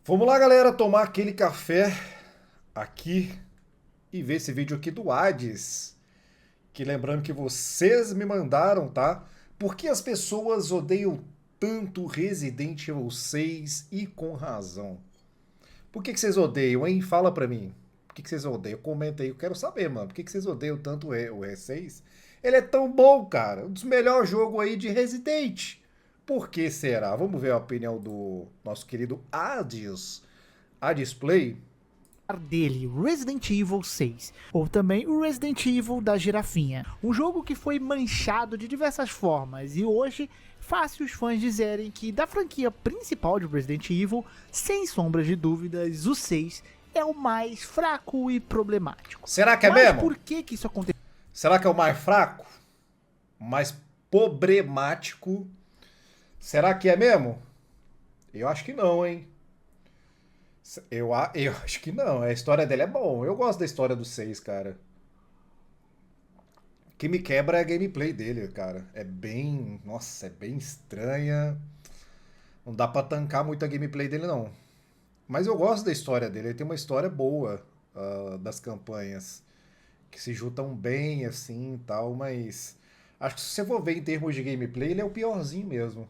Vamos lá, galera, tomar aquele café aqui e ver esse vídeo aqui do Hades. Que lembrando que vocês me mandaram, tá? Por que as pessoas odeiam tanto Resident Evil 6 e com razão? Por que vocês odeiam, hein? Fala pra mim. Por que vocês odeiam? Comenta aí, eu quero saber, mano. Por que vocês odeiam tanto o E6? Ele é tão bom, cara. Um dos melhores jogos aí de Resident. Por que será? Vamos ver a opinião do nosso querido Hades. A display. Dele, Resident Evil 6, ou também o Resident Evil da girafinha. Um jogo que foi manchado de diversas formas e hoje fácil os fãs dizerem que da franquia principal de Resident Evil, sem sombras de dúvidas, o 6 é o mais fraco e problemático. Será que é Mas mesmo? por que isso aconteceu? Será que é o mais fraco? Mais problemático? Será que é mesmo? Eu acho que não, hein? Eu acho que não. A história dele é bom. Eu gosto da história do 6, cara. O que me quebra é a gameplay dele, cara. É bem. Nossa, é bem estranha. Não dá pra tancar muito a gameplay dele, não. Mas eu gosto da história dele. Ele tem uma história boa das campanhas. Que se juntam bem, assim e tal. Mas acho que se você for ver em termos de gameplay, ele é o piorzinho mesmo.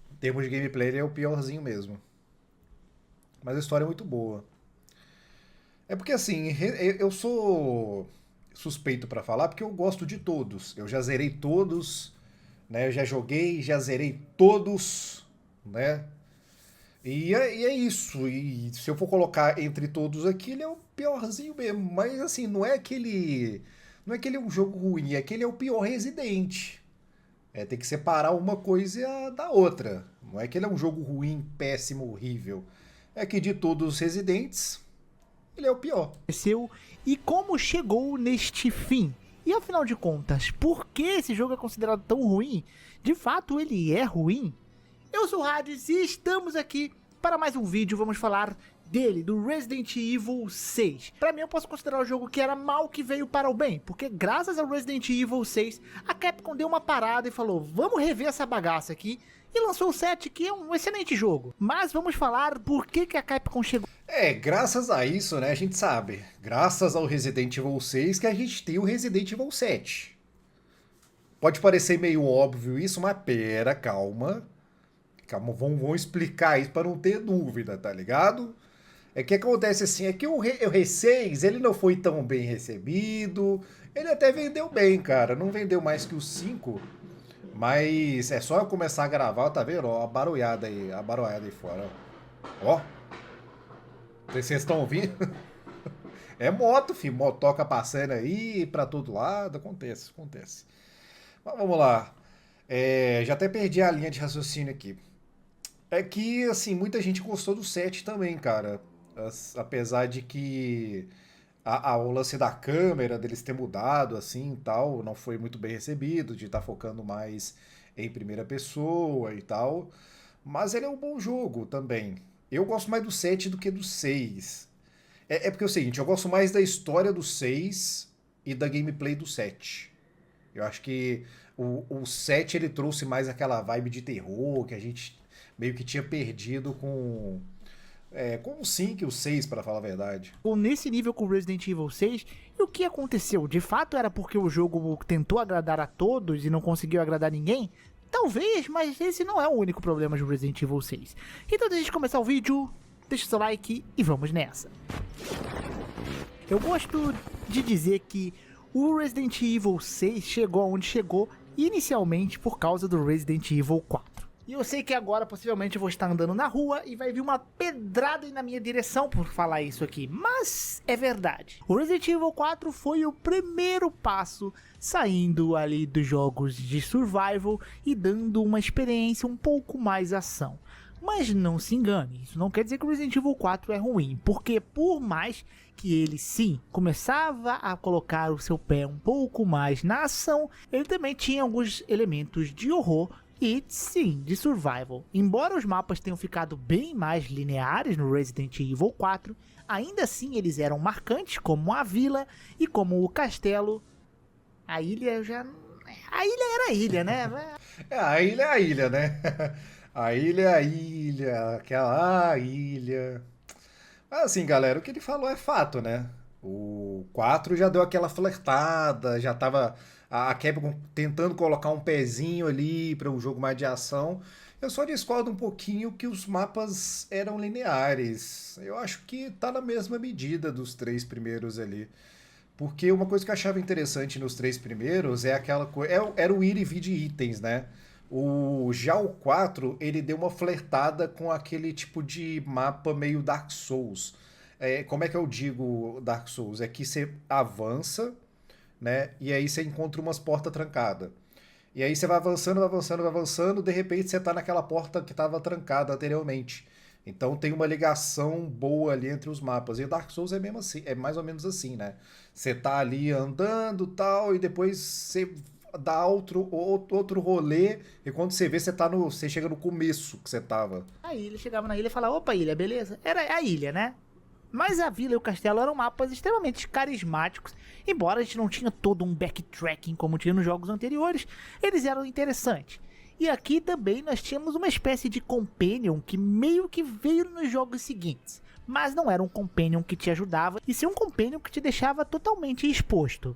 Em termos de gameplay, ele é o piorzinho mesmo. Mas a história é muito boa. É porque assim, eu sou suspeito pra falar porque eu gosto de todos. Eu já zerei todos, né? Eu já joguei, já zerei todos, né? E é isso. E se eu for colocar entre todos aqui, ele é o piorzinho mesmo. Mas assim, não é que ele é um jogo ruim, é que ele é o pior Resident. É, tem que separar uma coisa da outra. Não é que ele é um jogo ruim, péssimo, horrível. É que de todos os Residentes, ele é o pior. E como chegou neste fim? E afinal de contas, por que esse jogo é considerado tão ruim? De fato, ele é ruim? Eu sou o Hades e estamos aqui para mais um vídeo. Vamos falar dele, do Resident Evil 6. Pra mim, eu posso considerar o jogo que era mal que veio para o bem, porque graças ao Resident Evil 6, a Capcom deu uma parada e falou, vamos rever essa bagaça aqui, e lançou o 7, que é um excelente jogo. Mas vamos falar por que a Capcom chegou. É, graças a isso, né, a gente sabe, graças ao Resident Evil 6 que a gente tem o Resident Evil 7. Pode parecer meio óbvio isso, mas pera, calma. Calma, vamos explicar isso para não ter dúvida, tá ligado? É que acontece assim, é que o R6, ele não foi tão bem recebido, ele até vendeu bem, cara, não vendeu mais que o 5, mas é só eu começar a gravar, tá vendo? Ó, a barulhada aí fora, ó. Ó, vocês estão ouvindo? É moto, filho, motoca passando aí pra todo lado, acontece, acontece. Mas vamos lá, já até perdi a linha de raciocínio aqui. É que, assim, muita gente gostou do 7 também, cara. Apesar de que o lance da câmera, deles ter mudado, assim, e tal, não foi muito bem recebido, de estar focando mais em primeira pessoa e tal. Mas ele é um bom jogo também. Eu gosto mais do 7 do que do 6. É porque é o seguinte, eu gosto mais da história do 6 e da gameplay do 7. Eu acho que o 7 ele trouxe mais aquela vibe de terror que a gente meio que tinha perdido com o 5 e o 6, para falar a verdade. Nesse nível com Resident Evil 6, e o que aconteceu? De fato era porque o jogo tentou agradar a todos e não conseguiu agradar ninguém? Talvez, mas esse não é o único problema de Resident Evil 6. Então, antes de começar o vídeo, deixa o seu like e vamos nessa. Eu gosto de dizer que o Resident Evil 6 chegou onde chegou inicialmente por causa do Resident Evil 4. E eu sei que agora possivelmente eu vou estar andando na rua e vai vir uma pedrada na minha direção por falar isso aqui, mas é verdade. O Resident Evil 4 foi o primeiro passo saindo ali dos jogos de survival e dando uma experiência um pouco mais ação. Mas não se engane, isso não quer dizer que o Resident Evil 4 é ruim, porque por mais que ele sim começava a colocar o seu pé um pouco mais na ação, ele também tinha alguns elementos de horror e sim, de survival. Embora os mapas tenham ficado bem mais lineares no Resident Evil 4, ainda assim eles eram marcantes, como a vila e como o castelo. A ilha já... A ilha era a ilha, né? A ilha é a ilha, né? A ilha é a ilha, aquela ilha. Mas assim, galera, o que ele falou é fato, né? O 4 já deu aquela flertada, já tava a Capcom tentando colocar um pezinho ali para um jogo mais de ação. Eu só discordo um pouquinho que os mapas eram lineares. Eu acho que tá na mesma medida dos três primeiros ali. Porque uma coisa que eu achava interessante nos três primeiros é aquela coisa. Era o ir e vir de itens, né? Já o 4 ele deu uma flertada com aquele tipo de mapa meio Dark Souls. Como é que eu digo Dark Souls? É que você avança, né? E aí você encontra umas portas trancadas. E aí você vai avançando, vai avançando, vai avançando, de repente você tá naquela porta que estava trancada anteriormente. Então tem uma ligação boa ali entre os mapas. E o Dark Souls é mesmo assim, é mais ou menos assim, né? Você tá ali andando tal, e depois você dá outro rolê, e quando você vê, você chega no começo que você tava. Aí ele chegava na ilha e falava, opa, ilha, beleza? Era a ilha, né? Mas a vila e o castelo eram mapas extremamente carismáticos, embora a gente não tinha todo um backtracking como tinha nos jogos anteriores, eles eram interessantes. E aqui também nós tínhamos uma espécie de companion que meio que veio nos jogos seguintes, mas não era um companion que te ajudava, e sim um companion que te deixava totalmente exposto.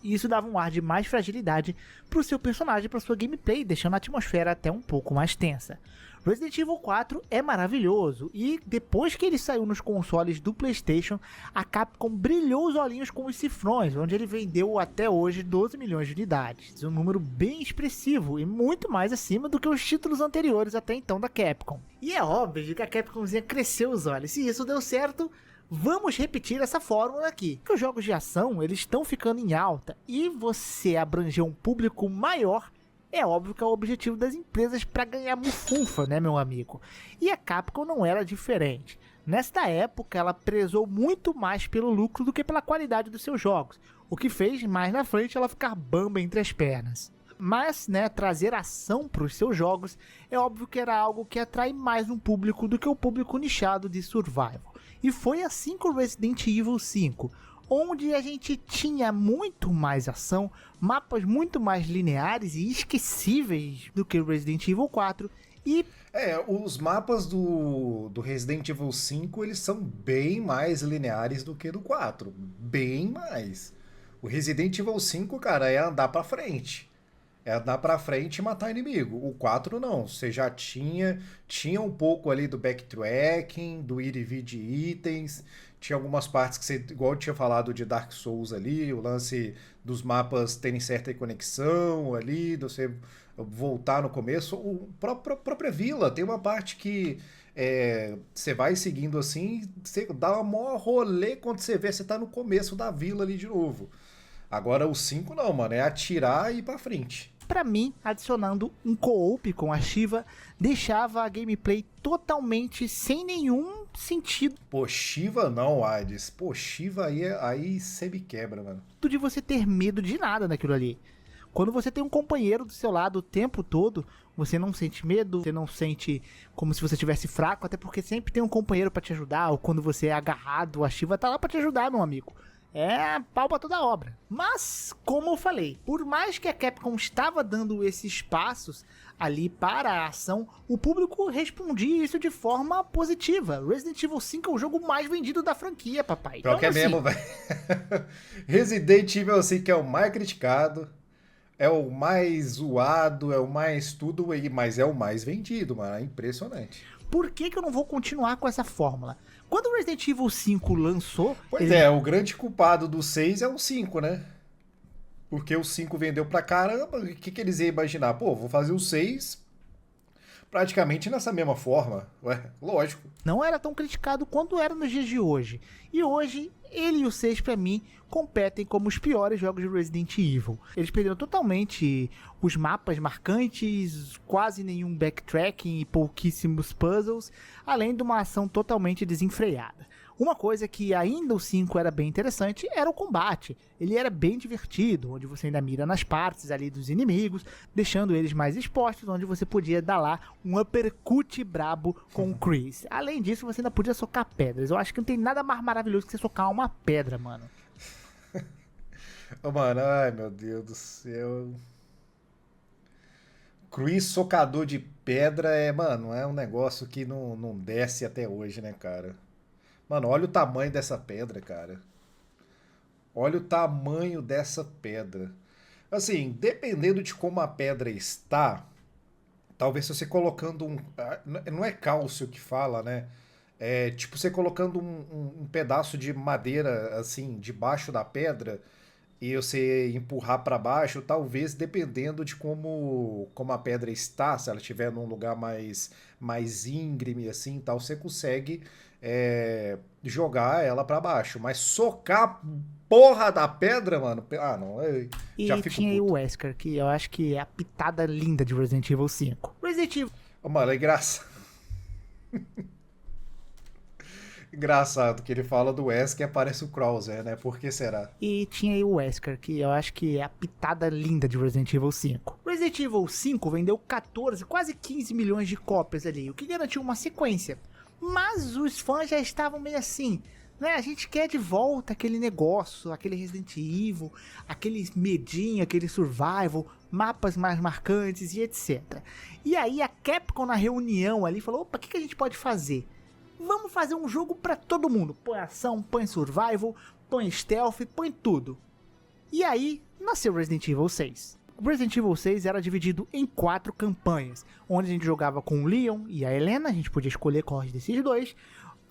E isso dava um ar de mais fragilidade pro seu personagem, pra sua gameplay, deixando a atmosfera até um pouco mais tensa. Resident Evil 4 é maravilhoso, e depois que ele saiu nos consoles do PlayStation, a Capcom brilhou os olhinhos com os cifrões, onde ele vendeu até hoje 12 milhões de unidades, um número bem expressivo e muito mais acima do que os títulos anteriores até então da Capcom. E é óbvio que a Capcomzinha cresceu os olhos, se isso deu certo, vamos repetir essa fórmula aqui, que os jogos de ação eles estão ficando em alta e você abranger um público maior é óbvio que é o objetivo das empresas para ganhar mufunfa, né, meu amigo? E a Capcom não era diferente. Nesta época ela prezou muito mais pelo lucro do que pela qualidade dos seus jogos, o que fez mais na frente ela ficar bamba entre as pernas. Mas, né, trazer ação para os seus jogos é óbvio que era algo que atrai mais um público do que o público nichado de survival. E foi assim com Resident Evil 5, onde a gente tinha muito mais ação, mapas muito mais lineares e esquecíveis do que o Resident Evil 4 e... Os mapas do Resident Evil 5, eles são bem mais lineares do que do 4, bem mais. O Resident Evil 5, cara, é andar pra frente. É andar pra frente e matar inimigo. O 4 não. Você já tinha um pouco ali do backtracking, do ir e vir de itens. Tinha algumas partes que você, igual eu tinha falado de Dark Souls ali, o lance dos mapas terem certa conexão ali, de você voltar no começo. Própria vila tem uma parte que você vai seguindo assim, você dá uma maior rolê quando você vê, você tá no começo da vila ali de novo. Agora o 5 não, mano, é atirar e ir pra frente. Pra mim, adicionando um co-op com a Shiva, deixava a gameplay totalmente sem nenhum sentido. Pô, Shiva não, Hades. Pô, Shiva aí você me quebra, mano. De você ter medo de nada naquilo ali. Quando você tem um companheiro do seu lado o tempo todo, você não sente medo, você não sente como se você estivesse fraco, até porque sempre tem um companheiro pra te ajudar, ou quando você é agarrado, a Shiva tá lá pra te ajudar, meu amigo. É pau pra toda obra. Mas, como eu falei, por mais que a Capcom estava dando esses passos ali para a ação, o público respondia isso de forma positiva. Resident Evil 5 é o jogo mais vendido da franquia, papai. Pior que é mesmo, velho. Resident Evil 5 é o mais criticado, é o mais zoado, é o mais tudo, mas é o mais vendido, mano. É impressionante. Por que eu não vou continuar com essa fórmula? Quando o Resident Evil 5 lançou... Pois o grande culpado do 6 é o 5, né? Porque o 5 vendeu pra caramba, o que eles iam imaginar? Pô, vou fazer o 6 praticamente nessa mesma forma. Ué, lógico. Não era tão criticado quanto era nos dias de hoje. E hoje, ele e o 6 pra mim competem como os piores jogos de Resident Evil. Eles perderam totalmente os mapas marcantes, quase nenhum backtracking e pouquíssimos puzzles, além de uma ação totalmente desenfreada. Uma coisa que ainda o 5 era bem interessante era o combate. Ele era bem divertido, onde você ainda mira nas partes ali dos inimigos, deixando eles mais expostos, onde você podia dar lá um uppercut brabo com o Chris. Além disso, você ainda podia socar pedras. Eu acho que não tem nada mais maravilhoso que você socar uma pedra, mano. Oh, mano, ai meu Deus do céu. Chris socador de pedra mano, é um negócio que não desce até hoje, né, cara? Mano, olha o tamanho dessa pedra, cara. Olha o tamanho dessa pedra. Assim, dependendo de como a pedra está, talvez você colocando um. Não é cálcio que fala, né? É tipo você colocando um pedaço de madeira, assim, debaixo da pedra e você empurrar para baixo, talvez dependendo de como a pedra está, se ela estiver num lugar mais íngreme assim, tal, você consegue jogar ela para baixo. Mas socar a porra da pedra, mano, ah não, eu já E fico tinha aí o puto. Wesker, que eu acho que é a pitada linda de Resident Evil 5. Resident Evil. Ô, mano, é engraçado. Engraçado que ele fala do Wesker e aparece o Krauser, né? Por que será? E tinha aí o Wesker, que eu acho que é a pitada linda de Resident Evil 5. Resident Evil 5 vendeu 14, quase 15 milhões de cópias ali, o que garantiu uma sequência. Mas os fãs já estavam meio assim, né? A gente quer de volta aquele negócio, aquele Resident Evil, aquele medinho, aquele survival, mapas mais marcantes e etc. E aí a Capcom na reunião ali falou, opa, o que a gente pode fazer? Vamos fazer um jogo pra todo mundo. Põe ação, põe survival, põe stealth, põe tudo. E aí, nasceu Resident Evil 6. O Resident Evil 6 era dividido em 4 campanhas, onde a gente jogava com o Leon e a Helena, a gente podia escolher qual desses dois.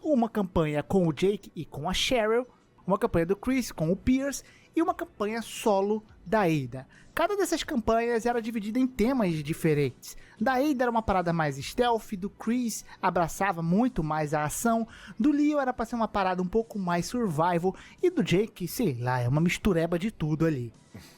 Uma campanha com o Jake e com a Cheryl, uma campanha do Chris com o Pierce e uma campanha solo da Ada. Cada dessas campanhas era dividida em temas diferentes. Da Ada era uma parada mais stealth, do Chris abraçava muito mais a ação, do Leo era pra ser uma parada um pouco mais survival e do Jake, sei lá, é uma mistureba de tudo ali.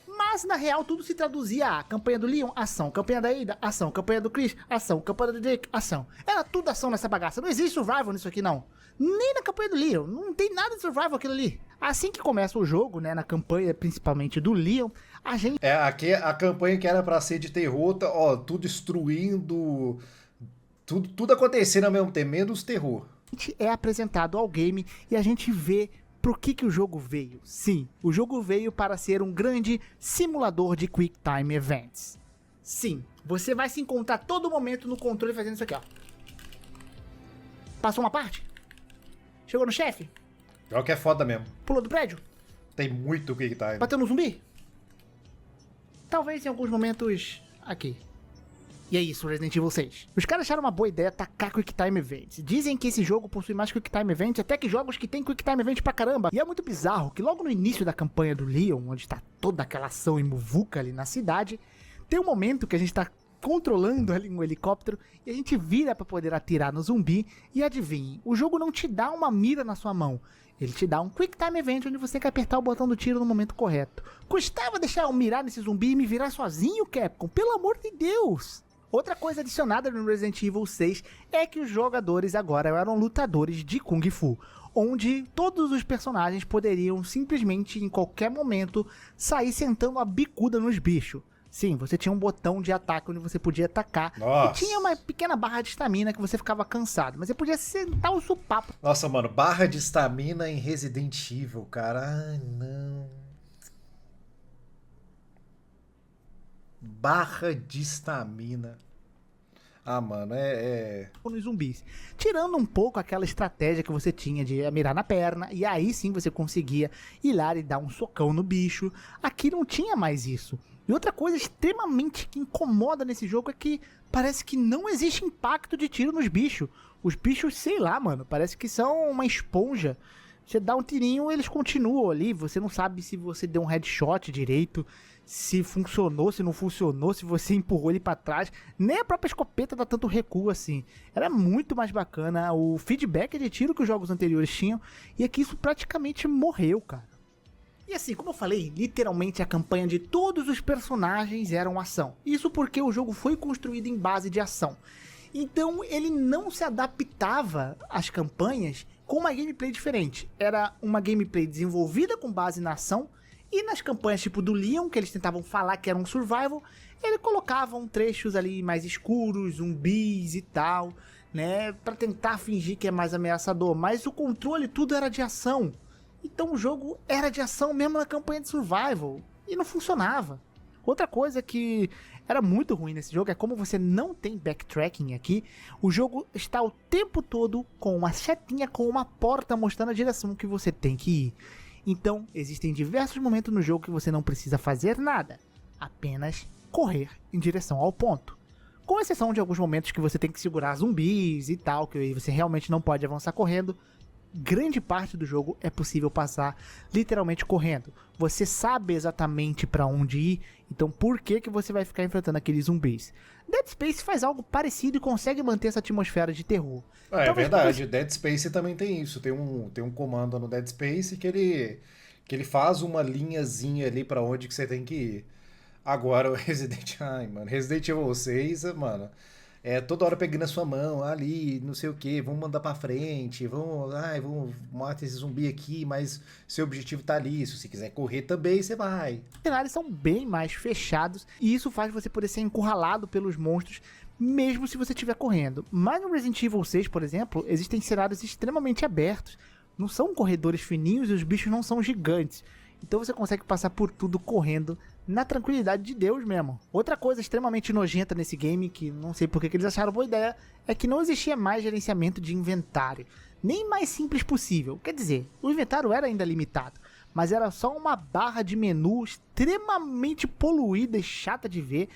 Mas na real tudo se traduzia a campanha do Leon, ação, campanha da Ada, ação, campanha do Chris, ação, campanha do Jake, ação. Era tudo ação nessa bagaça, não existe survival nisso aqui não. Nem na campanha do Leon, não tem nada de survival aquilo ali. Assim que começa o jogo, né, na campanha principalmente do Leon, a gente Aqui a campanha que era pra ser de terror, ó, tudo destruindo, tudo acontecendo ao mesmo tempo, menos terror. é apresentado ao game e a gente vê pro que o jogo veio. Sim, o jogo veio para ser um grande simulador de Quick Time Events. Sim, você vai se encontrar todo momento no controle fazendo isso aqui, ó. Passou uma parte? Chegou no chefe? Pior que é foda mesmo. Pulou do prédio? Tem muito Quick Time. Bateu no zumbi? Talvez em alguns momentos aqui. E é isso, Resident Evil 6. Os caras acharam uma boa ideia tacar Quick Time Events. Dizem que esse jogo possui mais Quick Time Events até que jogos que tem Quick Time Event pra caramba. E é muito bizarro que logo no início da campanha do Leon, onde tá toda aquela ação em muvuca ali na cidade, tem um momento que a gente tá controlando ali um helicóptero e a gente vira pra poder atirar no zumbi e adivinhe, o jogo não te dá uma mira na sua mão. Ele te dá um Quick Time Event onde você quer apertar o botão do tiro no momento correto. Custava deixar eu mirar nesse zumbi e me virar sozinho, Capcom? Pelo amor de Deus! Outra coisa adicionada no Resident Evil 6 é que os jogadores agora eram lutadores de Kung Fu, onde todos os personagens poderiam simplesmente, em qualquer momento, sair sentando a bicuda nos bichos. Sim, você tinha um botão de ataque onde você podia atacar. Nossa. E tinha uma pequena barra de estamina que você ficava cansado, mas você podia sentar o supapo. Nossa, mano, barra de estamina em Resident Evil, cara. Ai, não. Barra de estamina. Ah, mano, Nos zumbis, tirando um pouco aquela estratégia que você tinha de mirar na perna, e aí sim você conseguia ir lá e dar um socão no bicho. Aqui não tinha mais isso. E outra coisa extremamente que incomoda nesse jogo é que parece que não existe impacto de tiro nos bichos. Os bichos, sei lá, mano, parece que são uma esponja. Você dá um tirinho, eles continuam ali, você não sabe se você deu um headshot direito, se funcionou, se não funcionou, se você empurrou ele pra trás. Nem a própria escopeta dá tanto recuo assim. Era muito mais bacana o feedback de tiro que os jogos anteriores tinham, e aqui isso praticamente morreu, cara. E assim, como eu falei, literalmente a campanha de todos os personagens era uma ação. Isso porque o jogo foi construído em base de ação. Então ele não se adaptava às campanhas com uma gameplay diferente. Era uma gameplay desenvolvida com base na ação, e nas campanhas tipo do Leon, que eles tentavam falar que era um survival, ele colocavam trechos ali mais escuros, zumbis e tal, né, pra tentar fingir que é mais ameaçador, mas o controle tudo era de ação. Então o jogo era de ação mesmo na campanha de survival, e não funcionava. Outra coisa que era muito ruim nesse jogo é como você não tem backtracking aqui, o jogo está o tempo todo com uma setinha, com uma porta mostrando a direção que você tem que ir. Então, existem diversos momentos no jogo que você não precisa fazer nada, apenas correr em direção ao ponto. Com exceção de alguns momentos que você tem que segurar zumbis e tal, que aí você realmente não pode avançar correndo, grande parte do jogo é possível passar literalmente correndo. Você sabe exatamente para onde ir, então por que você vai ficar enfrentando aqueles zumbis? Dead Space faz algo parecido e consegue manter essa atmosfera de terror. É verdade, Dead Space também tem isso. Tem um comando no Dead Space que ele faz uma linhazinha ali pra onde que você tem que ir. Agora o Resident Evil 6, mano, é toda hora pegando a sua mão, ali, não sei o que, vamos mandar pra frente, vamos matar esse zumbi aqui, mas seu objetivo tá ali, se você quiser correr também, você vai. Os cenários são bem mais fechados e isso faz você poder ser encurralado pelos monstros mesmo se você estiver correndo. Mas no Resident Evil 6, por exemplo, existem cenários extremamente abertos. Não são corredores fininhos e os bichos não são gigantes. Então você consegue passar por tudo correndo na tranquilidade de Deus mesmo. Outra coisa extremamente nojenta nesse game, que não sei porque que eles acharam boa ideia, é que não existia mais gerenciamento de inventário. Nem mais simples possível. Quer dizer, o inventário era ainda limitado, mas era só uma barra de menu extremamente poluída e chata de ver.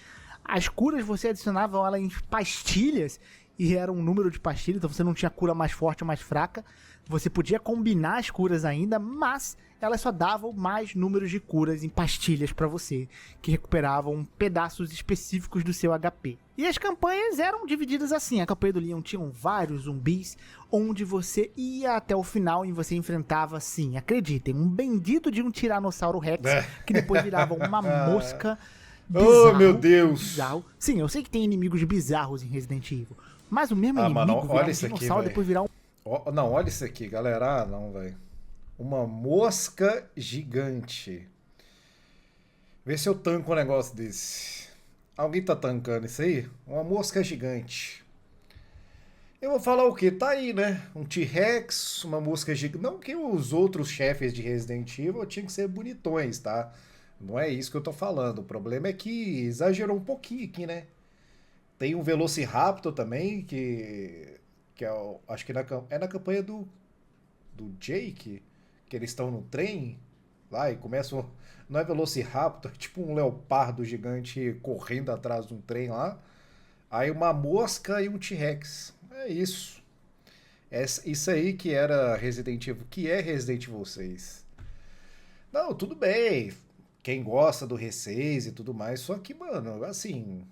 As curas você adicionava ela em pastilhas e era um número de pastilhas, então você não tinha cura mais forte ou mais fraca. Você podia combinar as curas ainda, mas elas só davam mais números de curas em pastilhas pra você, que recuperavam pedaços específicos do seu HP. E as campanhas eram divididas assim. A campanha do Leon tinha vários zumbis, onde você ia até o final e você enfrentava, sim, acreditem, um bendito de um Tiranossauro Rex, que depois virava uma mosca. Oh, meu Deus! Bizarro. Sim, eu sei que tem inimigos bizarros em Resident Evil, mas o mesmo inimigo mano, virar olha um isso aqui, dinossauro véio. depois virar um... Não, olha isso aqui, galera. Ah, não, velho. Uma mosca gigante. Vê se eu tanco um negócio desse. Alguém tá tancando isso aí? Uma mosca gigante. Eu vou falar o quê? Tá aí, né? Um T-Rex, uma mosca gigante. Não que os outros chefes de Resident Evil tinham que ser bonitões, tá? Não é isso que eu tô falando. O problema é que exagerou um pouquinho aqui, né? Tem um Velociraptor também, que é, acho que é na campanha do Jake, que eles estão no trem lá e começam. Não é Velociraptor, é tipo um leopardo gigante correndo atrás de um trem lá. Aí uma mosca e um T-Rex. É isso. É isso aí que era Resident Evil, que é Resident Evil 6. Não, tudo bem. Quem gosta do R6 e tudo mais, só que, mano, assim.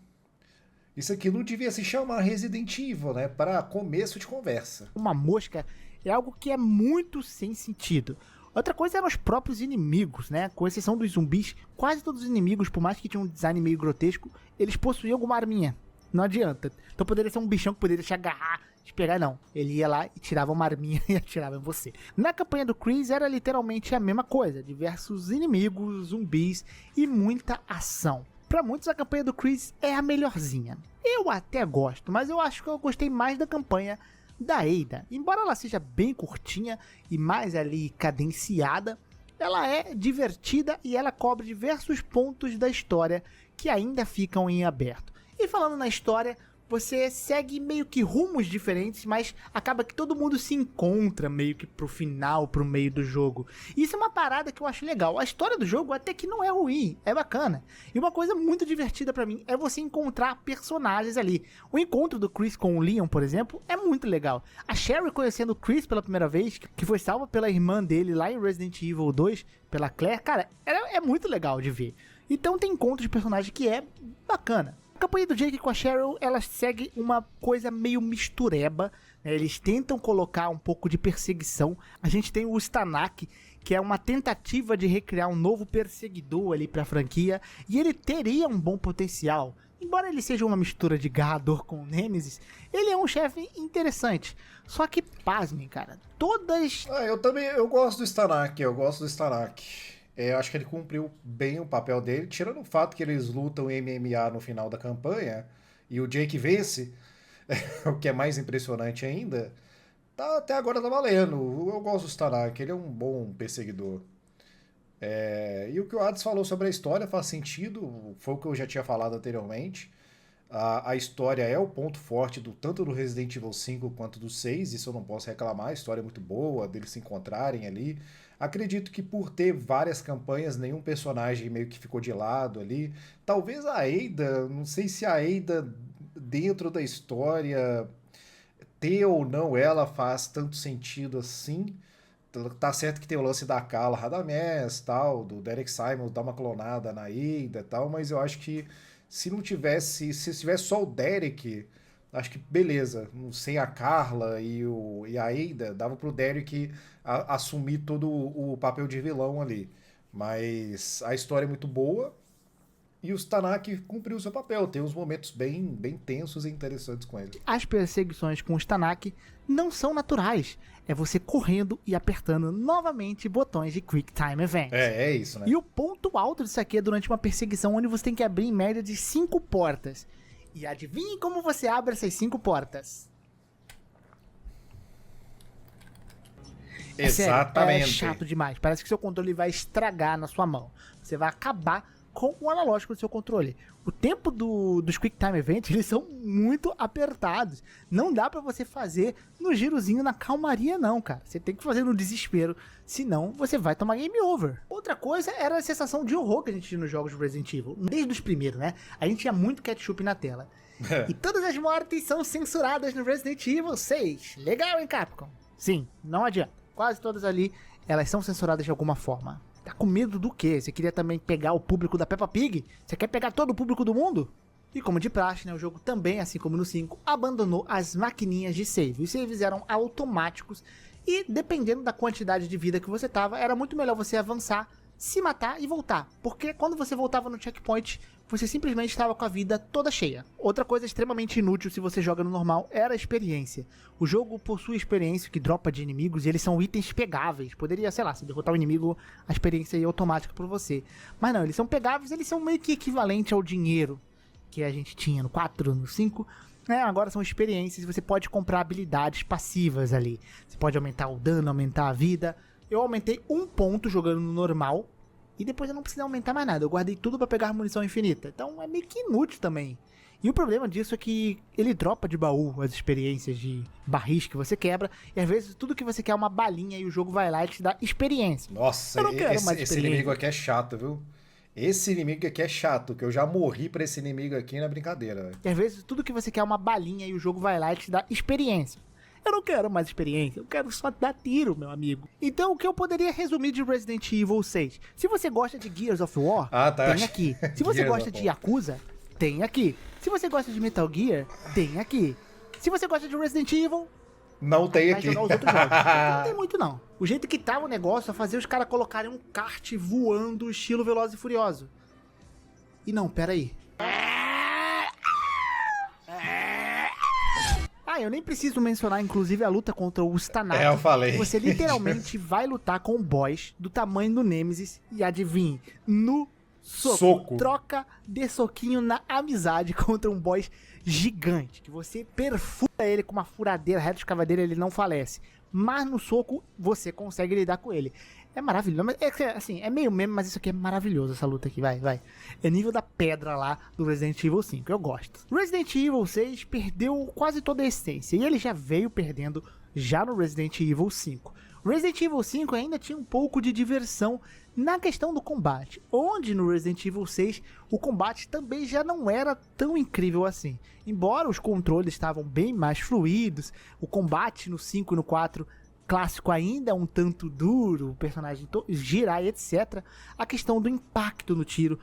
Isso aqui não devia se chamar Resident Evil, né? Para começo de conversa. Uma mosca é algo que é muito sem sentido. Outra coisa eram os próprios inimigos, né? Com exceção dos zumbis, quase todos os inimigos, por mais que tinham um design meio grotesco, eles possuíam alguma arminha. Não adianta. Então poderia ser um bichão que poderia te agarrar, te pegar, não. Ele ia lá e tirava uma arminha e atirava em você. Na campanha do Chris era literalmente a mesma coisa. Diversos inimigos, zumbis e muita ação. Pra muitos a campanha do Chris é a melhorzinha. Eu até gosto, mas eu acho que eu gostei mais da campanha da Ada. Embora ela seja bem curtinha e mais ali cadenciada, ela é divertida e ela cobre diversos pontos da história que ainda ficam em aberto. E falando na história, você segue meio que rumos diferentes, mas acaba que todo mundo se encontra meio que pro final, pro meio do jogo. E isso é uma parada que eu acho legal. A história do jogo até que não é ruim, é bacana. E uma coisa muito divertida pra mim é você encontrar personagens ali. O encontro do Chris com o Leon, por exemplo, é muito legal. A Sherry conhecendo o Chris pela primeira vez, que foi salva pela irmã dele lá em Resident Evil 2, pela Claire, cara, é muito legal de ver. Então tem encontro de personagem que é bacana. A campanha do Jake com a Cheryl, ela segue uma coisa meio mistureba, né? Eles tentam colocar um pouco de perseguição. A gente tem o Stanak, que é uma tentativa de recriar um novo perseguidor ali pra franquia, e ele teria um bom potencial. Embora ele seja uma mistura de Garrador com Nemesis, ele é um chefe interessante. Só que, pasmem, cara, todas... Eu gosto do Stanak, acho que ele cumpriu bem o papel dele, tirando o fato que eles lutam MMA no final da campanha e o Jake vence, o que é mais impressionante ainda. Até agora tá valendo. Eu gosto do Starak, ele é um bom perseguidor. E o que o Hades falou sobre a história faz sentido, foi o que eu já tinha falado anteriormente. A história é o ponto forte tanto do Resident Evil 5 quanto do 6, isso eu não posso reclamar, a história é muito boa, deles se encontrarem ali. Acredito que por ter várias campanhas, nenhum personagem meio que ficou de lado ali. Talvez a Ada, não sei se a Ada, dentro da história, ter ou não ela faz tanto sentido assim. Tá certo que tem o lance da Carla Radamés, tal, do Derek Simon dar uma clonada na Ada e tal, mas eu acho que se tivesse só o Derek, acho que beleza, sem a Carla e a Ada, dava pro Derek assumir todo o papel de vilão ali. Mas a história é muito boa e o Tanaka cumpriu o seu papel, tem uns momentos bem tensos e interessantes com ele. As perseguições com os Tanaki não são naturais. É você correndo e apertando novamente botões de Quick Time Event. É isso, né? E o ponto alto disso aqui é durante uma perseguição onde você tem que abrir em média de 5 portas. E adivinhe como você abre essas 5 portas? Exatamente. É chato demais. Parece que seu controle vai estragar na sua mão. Você vai acabar com o analógico do seu controle. O tempo dos Quick Time Events, eles são muito apertados. Não dá pra você fazer no girozinho na calmaria não, cara. Você tem que fazer no desespero, senão você vai tomar game over. Outra coisa era a sensação de horror que a gente tinha nos jogos de Resident Evil. Desde os primeiros, né? A gente tinha muito ketchup na tela. E todas as mortes são censuradas no Resident Evil 6. Legal, hein, Capcom? Sim, não adianta. Quase todas ali, elas são censuradas de alguma forma. Tá com medo do quê? Você queria também pegar o público da Peppa Pig? Você quer pegar todo o público do mundo? E como de praxe, né, o jogo também, assim como no 5, abandonou as maquininhas de save. Os saves eram automáticos e, dependendo da quantidade de vida que você tava, era muito melhor você avançar, se matar e voltar. Porque quando você voltava no checkpoint, você simplesmente estava com a vida toda cheia. Outra coisa extremamente inútil se você joga no normal era a experiência. O jogo possui experiência que dropa de inimigos e eles são itens pegáveis. Poderia, sei lá, se derrotar o inimigo, a experiência ia automática por você. Mas não, eles são pegáveis, eles são meio que equivalente ao dinheiro que a gente tinha no 4, no 5. Agora são experiências e você pode comprar habilidades passivas ali. Você pode aumentar o dano, aumentar a vida. Eu aumentei 1 ponto jogando no normal. E depois eu não precisei aumentar mais nada. Eu guardei tudo pra pegar munição infinita. Então é meio que inútil também. E o problema disso é que ele dropa de baú as experiências de barris que você quebra. E às vezes tudo que você quer é uma balinha e o jogo vai lá e te dá experiência. Nossa, esse inimigo aqui é chato, viu? Esse inimigo aqui é chato, que eu já morri pra esse inimigo aqui na brincadeira. Véio. E às vezes tudo que você quer é uma balinha e o jogo vai lá e te dá experiência. Eu não quero mais experiência, eu quero só dar tiro, meu amigo. Então, o que eu poderia resumir de Resident Evil 6? Se você gosta de Gears of War, tem aqui. Se você gosta de Yakuza, tem aqui. Se você gosta de Metal Gear, tem aqui. Se você gosta de Resident Evil, não tem vai aqui. jogar os outros jogos. Não tem muito, não. O jeito que tava o negócio é fazer os caras colocarem um kart voando estilo Velozes e Furioso. E não, peraí. Eu nem preciso mencionar, inclusive, a luta contra o Stanaki. Eu falei. Você literalmente vai lutar com um boss do tamanho do Nemesis e adivinhe, no soco. Troca de soquinho na amizade contra um boss gigante, que você perfura ele com uma furadeira, reta escavadeira, ele não falece. Mas no soco, você consegue lidar com ele. É maravilhoso. Assim, é meio meme, mas isso aqui é maravilhoso, essa luta aqui, vai. É nível da pedra lá do Resident Evil 5, eu gosto. Resident Evil 6 perdeu quase toda a essência, e ele já veio perdendo já no Resident Evil 5. Resident Evil 5 ainda tinha um pouco de diversão na questão do combate, onde no Resident Evil 6 o combate também já não era tão incrível assim. Embora os controles estavam bem mais fluidos, o combate no 5 e no 4 clássico ainda um tanto duro, o personagem girar e etc. A questão do impacto no tiro,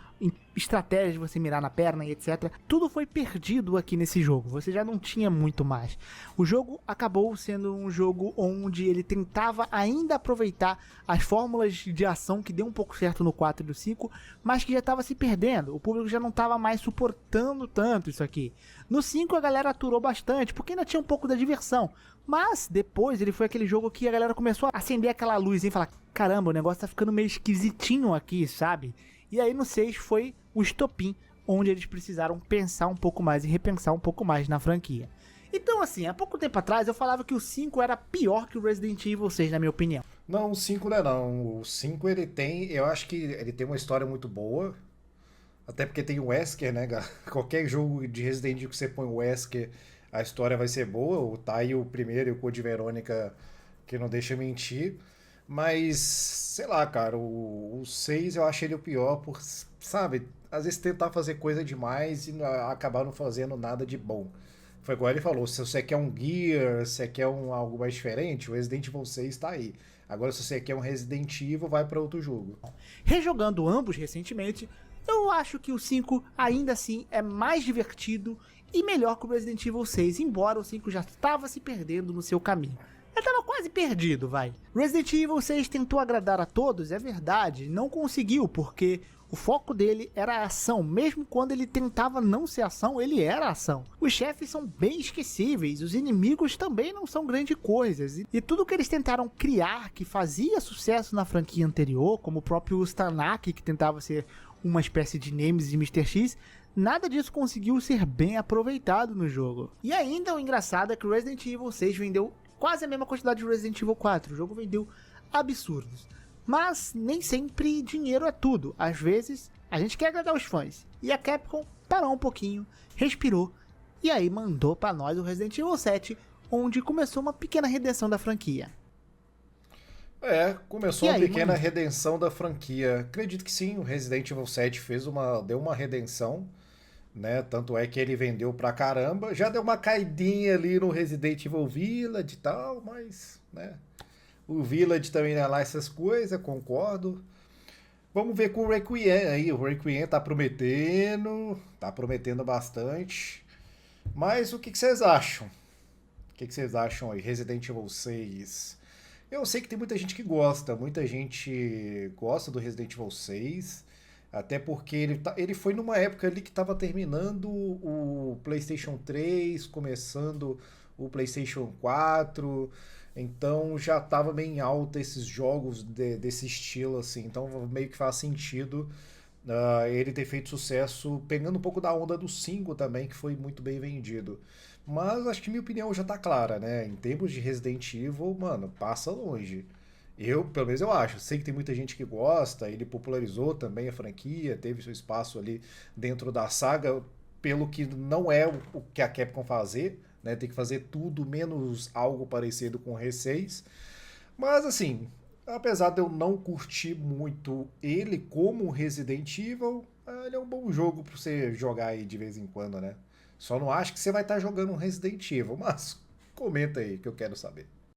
estratégia de você mirar na perna e etc. Tudo foi perdido aqui nesse jogo, você já não tinha muito mais. O jogo acabou sendo um jogo onde ele tentava ainda aproveitar as fórmulas de ação que deu um pouco certo no 4 e no 5, mas que já estava se perdendo, o público já não estava mais suportando tanto isso aqui. No 5 a galera aturou bastante, porque ainda tinha um pouco da diversão. Mas depois ele foi aquele jogo que a galera começou a acender aquela luz e falar: caramba, o negócio tá ficando meio esquisitinho aqui, sabe? E aí no 6 foi o estopim, onde eles precisaram pensar um pouco mais e repensar um pouco mais na franquia. Então, assim, há pouco tempo atrás eu falava que o 5 era pior que o Resident Evil 6, na minha opinião. Não, o 5 não é não. O 5 ele tem, eu acho que ele tem uma história muito boa. Até porque tem o Wesker, né, cara? Qualquer jogo de Resident Evil que você põe o Wesker, a história vai ser boa. Tá aí o primeiro e o Code Verônica que não deixa mentir. Mas, sei lá, cara, o 6 eu acho ele o pior por, sabe, às vezes tentar fazer coisa demais e acabar não fazendo nada de bom. Foi igual ele falou, se você quer um Gear, se você quer algo mais diferente, o Resident Evil 6 tá aí. Agora, se você quer um Resident Evil, vai para outro jogo. Rejogando ambos recentemente, eu acho que o 5 ainda assim é mais divertido e melhor que o Resident Evil 6, embora o 5 já estava se perdendo no seu caminho. Eu tava quase perdido, vai. Resident Evil 6 tentou agradar a todos, é verdade, não conseguiu, porque o foco dele era a ação, mesmo quando ele tentava não ser ação, ele era ação. Os chefes são bem esquecíveis, os inimigos também não são grandes coisas, e tudo que eles tentaram criar que fazia sucesso na franquia anterior, como o próprio Stanak, que tentava ser uma espécie de Nemesis de Mr. X, nada disso conseguiu ser bem aproveitado no jogo. E ainda o engraçado é que o Resident Evil 6 vendeu quase a mesma quantidade de Resident Evil 4, o jogo vendeu absurdos. Mas nem sempre dinheiro é tudo, às vezes a gente quer agradar os fãs. E a Capcom parou um pouquinho, respirou, e aí mandou pra nós o Resident Evil 7, onde começou uma pequena redenção da franquia. Começou E uma aí, pequena mano? redenção da franquia. Acredito que sim, o Resident Evil 7 deu uma redenção, né? Tanto é que ele vendeu pra caramba. Já deu uma caidinha ali no Resident Evil Village e tal, mas, né? O Village também não é lá essas coisas, concordo. Vamos ver com o Requiem aí. O Requiem tá prometendo bastante. Mas o que que vocês acham? O que que vocês acham aí? Resident Evil 6. Eu sei que tem muita gente gosta do Resident Evil 6, até porque ele foi numa época ali que estava terminando o PlayStation 3, começando o PlayStation 4, então já estava bem alta esses jogos desse estilo, assim, então meio que faz sentido ele ter feito sucesso, pegando um pouco da onda do 5 também, que foi muito bem vendido. Mas acho que minha opinião já tá clara, né? Em termos de Resident Evil, mano, passa longe. Pelo menos eu acho. Sei que tem muita gente que gosta, ele popularizou também a franquia, teve seu espaço ali dentro da saga, pelo que não é o que a Capcom fazer, né? Tem que fazer tudo menos algo parecido com o R6. Mas assim, apesar de eu não curtir muito ele como Resident Evil, ele é um bom jogo pra você jogar aí de vez em quando, né? Só não acho que você vai estar jogando um Resident Evil, mas comenta aí que eu quero saber.